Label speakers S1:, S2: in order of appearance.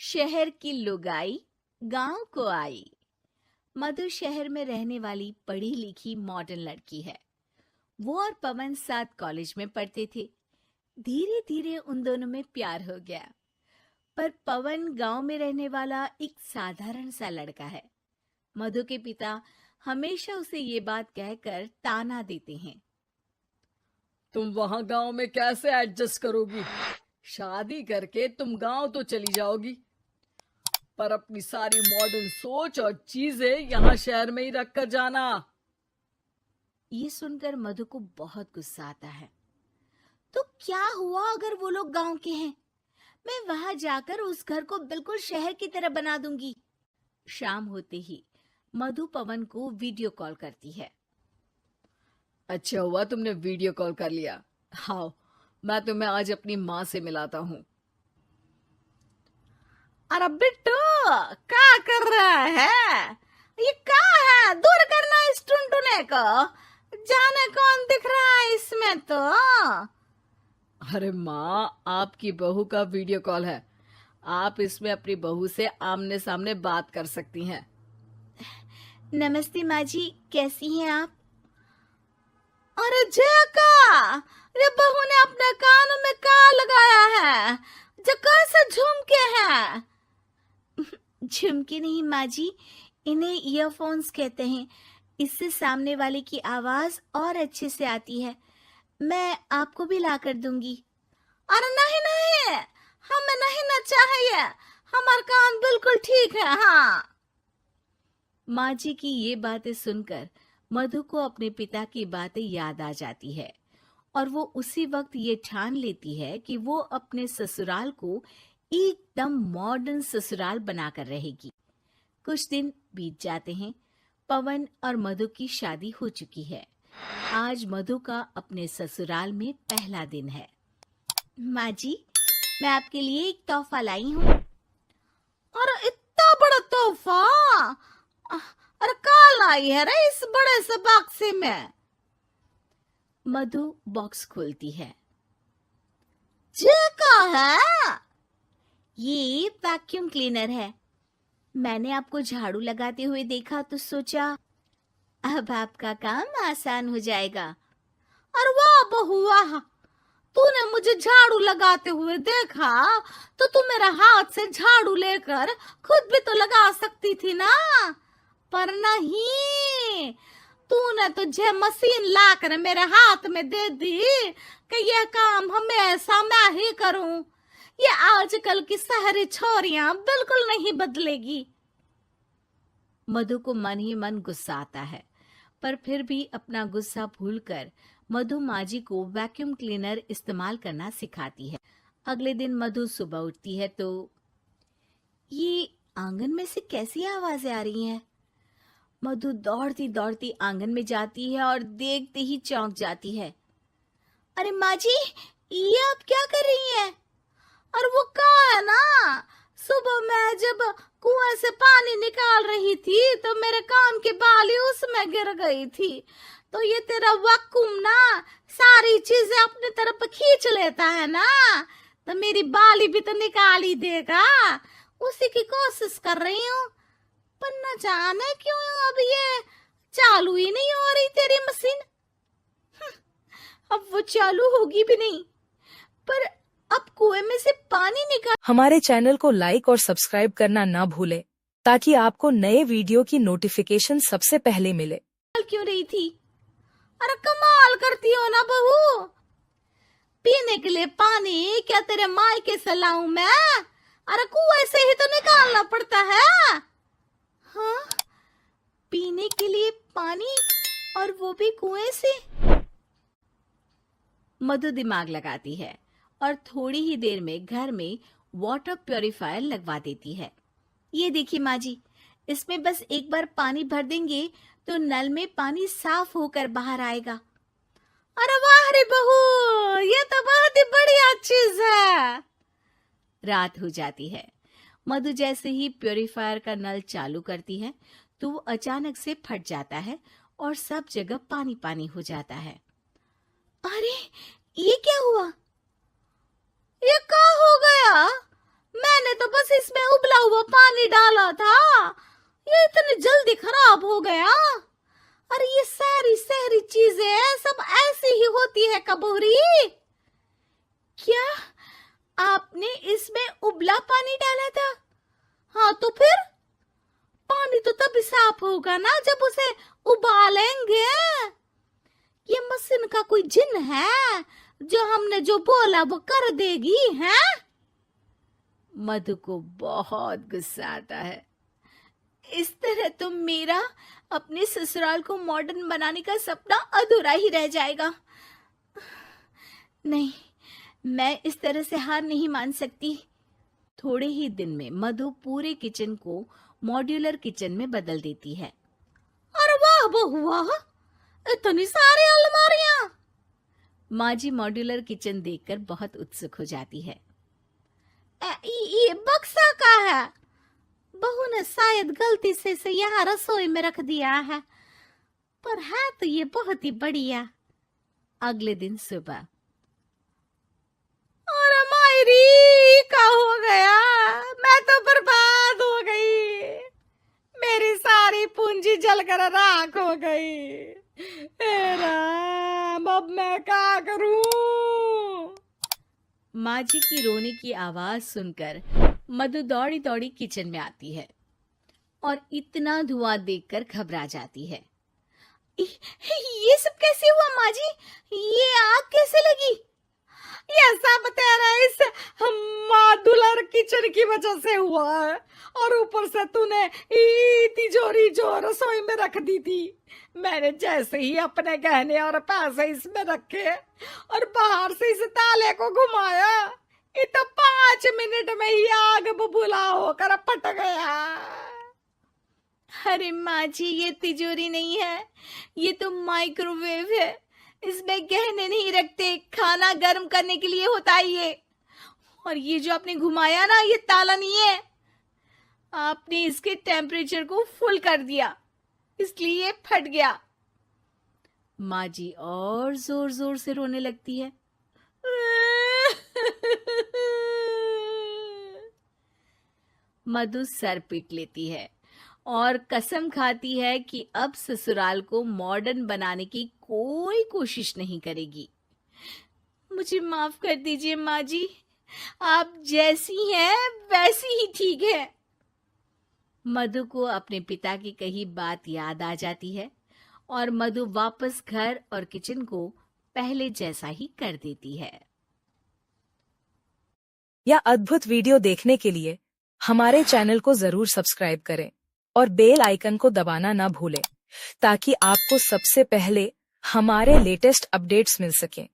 S1: शहर की लुगाई गांव को आई। मधु शहर में रहने वाली पढ़ी लिखी मॉडर्न लड़की है। वो और पवन साथ कॉलेज में पढ़ते थे। धीरे धीरे उन दोनों में प्यार हो गया। पर पवन गांव में रहने वाला एक साधारण सा लड़का है। मधु के पिता हमेशा उसे ये बात कहकर ताना देते हैं।
S2: तुम वहां गांव में कैसे एडजस्ट करोगी? शादी करके तुम गांव तो चली जाओगी, पर अपनी सारी मॉडर्न सोच और चीजें यहाँ शहर में ही रख कर जाना।
S1: ये सुनकर मधु को बहुत गुस्सा आता है। तो क्या हुआ अगर वो लोग गांव के हैं? मैं वहां जाकर उस घर को बिल्कुल शहर की तरह बना दूंगी। शाम होते ही मधु पवन को वीडियो कॉल करती है।
S2: अच्छा हुआ तुमने वीडियो कॉल कर लिया। हाँ, मैं तुम्हें आज अपनी माँ से मिलाता हूँ।
S1: अरे बिट्टू, क्या कर रहा है? ये क्या है? दूर करना इस टुनटुने को। जाने कौन दिख रहा है इसमें तो।
S2: अरे माँ, आपकी बहू का वीडियो कॉल है। आप इसमें अपनी बहू से आमने सामने बात कर सकती हैं।
S1: नमस्ते माँ जी, कैसी हैं आप? अरे जका, ये बहू ने अपने कानों में क्या लगाया है? जो कैसे झुमके हैं? झुमके नहीं माँ जी, इन्हें ईयरफोन्स कहते हैं। इससे सामने वाले की आवाज और अच्छे से आती है। मैं आपको भी ला कर दूंगी। अरे नहीं नहीं, हमें नहीं ना चाहिए। हमारे कान बिल्कुल ठीक है। हाँ। माँ जी की ये बातें सुनकर मधु को अपने पिता की बातें याद आ जाती है और वो उसी वक्त ये ठान लेती है कि वो अपने ससुराल को एकदम मॉडर्न ससुराल बनाकर रहेगी। कुछ दिन बीत जाते हैं। पवन और मधु की शादी हो चुकी है। आज मधु का अपने ससुराल में पहला दिन है। माँ जी, मैं आपके लिए एक तोहफा लाई हूँ। अरे इतना बड़ा तोहफा! अरे क्या लाई है रे इस बड़े से बक्से में? मधु बॉक्स खोलती है। ये क्या है? ये वैक्यूम क्लीनर है। मैंने आपको झाड़ू लगाते हुए देखा तो सोचा अब आपका काम आसान हो जाएगा। अरे वाह बहू वाह, तूने मुझे झाड़ू लगाते हुए देखा तो तू मेरा हाथ से झाड़ू लेकर खुद भी तो लगा सकती थी ना। पर नहीं, तूने तो जे मशीन लाकर मेरे हाथ में दे दी कि यह काम हमेशा मैं ही करूं। ये आजकल की शहरी छोरियां बिल्कुल नहीं बदलेगी। मधु को मन ही मन गुस्सा आता है, पर फिर भी अपना गुस्सा भूलकर मधु माजी को वैक्यूम क्लीनर इस्तेमाल करना सिखाती है। अगले दिन मधु सुबह उठती है तो ये आंगन में से कैसी आवाजें आ रही हैं? मधु दौड़ती दौड़ती आंगन में जाती है और देखते ही चौंक जाती है। अरे माँ जी, ये आप क्या कर रही हैं? और वो कहा है ना, सुबह मैं जब कुएं से पानी निकाल रही थी तो मेरे कान की बाली उसमें गिर गई थी। तो ये तेरा वैक्यूम ना सारी चीजें अपनी तरफ खींच लेता है ना, तो मेरी बाली भी तो निकाल ही देगा। उसी की कोशिश कर रही हूँ, पर न जाने क्यों अब ये चालू ही नहीं हो रही तेरी मशीन। अब वो चालू होगी भी नहीं, पर अब कुएं में से पानी निकाल।
S3: हमारे चैनल को लाइक और सब्सक्राइब करना ना भूलें ताकि आपको नए वीडियो की नोटिफिकेशन सबसे पहले मिले।
S1: क्यों रही थी? अरे कमाल करती हो ना बहू। पीने के लिए पानी क्या तेरे मायके से लाऊं मैं? अरे कुएं से ही तो निकालना पड़ता है। हाँ, पीने के लिए पानी, और वो भी कुएं से। मधु दिमाग लगाती है और थोड़ी ही देर में घर में वाटर प्यूरिफायर लगवा देती है। ये देखिए माँ जी, इसमें बस एक बार पानी भर देंगे तो नल में पानी साफ होकर बाहर आएगा। अरे वाह रे बहू, ये तो बहुत ही बढ़िया चीज है। रात हो जाती है। मधु जैसे ही प्यूरिफायर का नल चालू करती है तो वो अचानक से फट जाता है और सब जगह पानी पानी हो जाता है। अरे ये क्या हुआ? ये क्या हो गया? मैंने तो बस से इसमें उबला हुआ पानी डाला था, ये इतनी जल्दी खराब हो गया। अरे ये सारी शहरी चीजें सब ऐसी ही होती है कबूरी। क्या आपने इसमें उबला पानी डाला था? हाँ तो फिर पानी तो तभी साफ होगा ना जब उसे उबालेंगे। ये मशीन का कोई जिन है जो हमने जो बोला वो कर देगी है?
S2: मधु को बहुत गुस्सा आता है।
S1: इस तरह तो मेरा अपने ससुराल को मॉडर्न बनाने का सपना अधूरा ही रह जाएगा। नहीं, मैं इस तरह से हार नहीं मान सकती।
S2: थोड़े ही दिन में मधु पूरे किचन को मॉड्यूलर किचन में बदल देती है।
S1: अरे वाह बहुआ, इतनी सारी अलमारियां।
S2: माँ जी मॉड्यूलर किचन देखकर बहुत उत्सुक हो जाती है।
S1: ये बक्सा का है। बहू ने शायद गलती से इसे यहाँ रसोई में रख दिया है, पर है तो ये बहुत ही बढ़िया।
S2: अगले दिन सुबह।
S1: अरे मायरी, क्या हो गया? मैं तो बर्बाद हो गई। मेरी सारी पूंजी जलकर राख हो गई। हे राम, अब मैं क्या करूं?
S2: माँ जी की रोने की आवाज सुनकर मधु दौड़ी दौड़ी किचन में आती है और इतना धुआं देखकर घबरा जाती है।
S1: ये सब कैसे हुआ माँ जी? ये आग कैसे लगी? ये सब तेरा इस मॉड्यूलर किचन की वजह से हुआ है, और ऊपर से तूने तिजोरी जो रसोई में रख दी थी, मैंने जैसे ही अपने गहने और पैसे इसमें रखे और बाहर से इस ताले को घुमाया, ये तो 5 मिनट में ही आग बबूला होकर फट गया। अरे माँ जी, ये तिजोरी नहीं है, ये तो माइक्रोवेव है। इसमें गहने नहीं रखते, खाना गर्म करने के लिए होता है ये। और ये जो आपने घुमाया ना, ये ताला नहीं है, आपने इसके टेम्परेचर को फुल कर दिया, इसलिए ये फट गया।
S2: माँ जी और जोर जोर से रोने लगती है। मधु सर पीट लेती है और कसम खाती है कि अब ससुराल को मॉडर्न बनाने की कोई कोशिश नहीं करेगी।
S1: मुझे माफ कर दीजिए माँ जी, आप जैसी हैं वैसी ही ठीक है।
S2: मधु को अपने पिता की कही बात याद आ जाती है और मधु वापस घर और किचन को पहले जैसा ही कर देती है।
S3: यह अद्भुत वीडियो देखने के लिए हमारे चैनल को जरूर सब्सक्राइब करें और बेल आइकन को दबाना ना भूलें, ताकि आपको सबसे पहले हमारे लेटेस्ट अपडेट्स मिल सकें।